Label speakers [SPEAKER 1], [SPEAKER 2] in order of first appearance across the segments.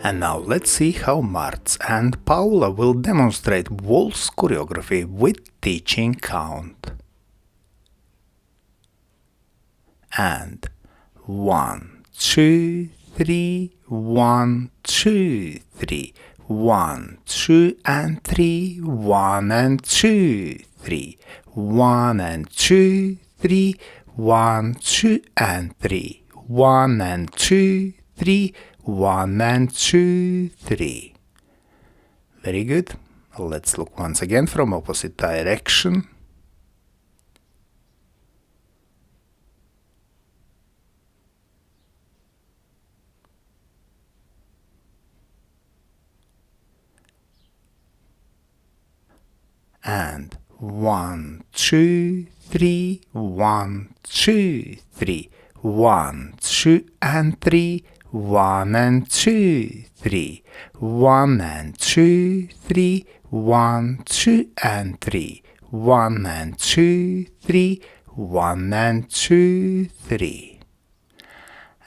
[SPEAKER 1] And now let's see how Marts and Paula will demonstrate waltz choreography with teaching count. And 1, 2, 3, 1, 2, 3, 1, 2 and 3, 1 and 2, 3, 1 and 2, 3, 1, 2 and 3, 1 and 2, 3, 1 and 2, 3. Very good. Let's look once again from opposite direction. And 1, 2, 3, 1, 2, 3, 1, 2 and 3, 1 and 2, 3, 1 and 2, 3, 1, 2 and 3, 1 and 2, 3, 1 and 2, 3.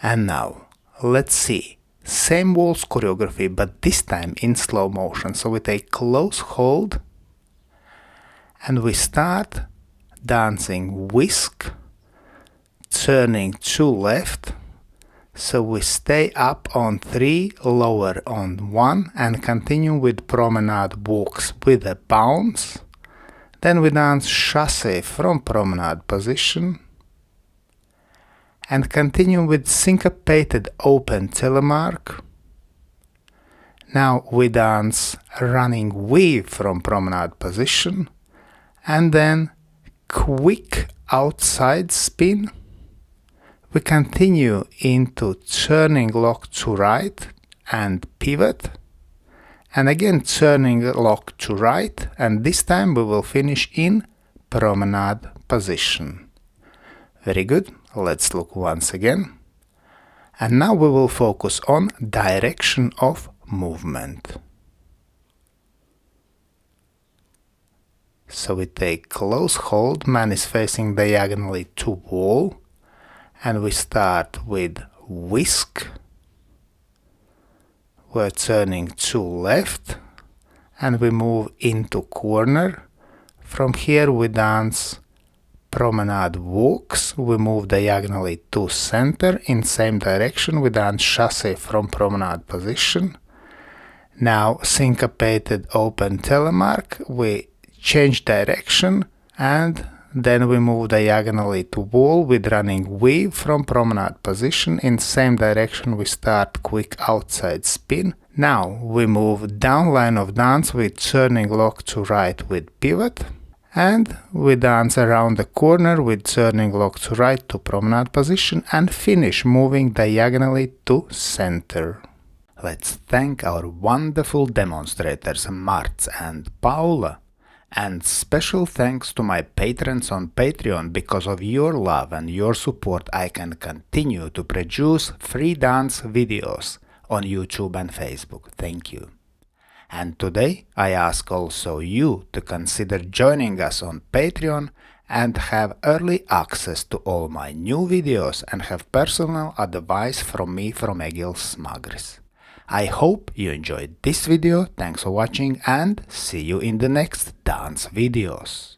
[SPEAKER 1] And now, let's see. Same waltz choreography, but this time in slow motion. So we take close hold and we start dancing whisk, turning to left. So we stay up on 3, lower on 1 and continue with promenade walks with a bounce. Then we dance chasse from promenade position and continue with syncopated open telemark. Now we dance running weave from promenade position and then quick outside spin. We continue into turning lock to right and pivot, and again turning lock to right, and this time we will finish in promenade position. Very good. Let's look once again. And now we will focus on direction of movement. So we take close hold, man is facing diagonally to wall, and we start with whisk. We're turning to left and we move into corner. From here we dance promenade walks, we move diagonally to center. In same direction we dance chasse from promenade position. Now syncopated open telemark, we change direction and then we move diagonally to wall with running weave from promenade position. In same direction we start quick outside spin. Now we move down line of dance with turning lock to right with pivot. And we dance around the corner with turning lock to right to promenade position and finish moving diagonally to center. Let's thank our wonderful demonstrators Marts and Paula. And special thanks to my patrons on Patreon. Because of your love and your support I can continue to produce free dance videos on YouTube and Facebook. Thank you. And today I ask also you to consider joining us on Patreon and have early access to all my new videos and have personal advice from me from Egils Smagris. I hope you enjoyed this video, thanks for watching and see you in the next dance videos.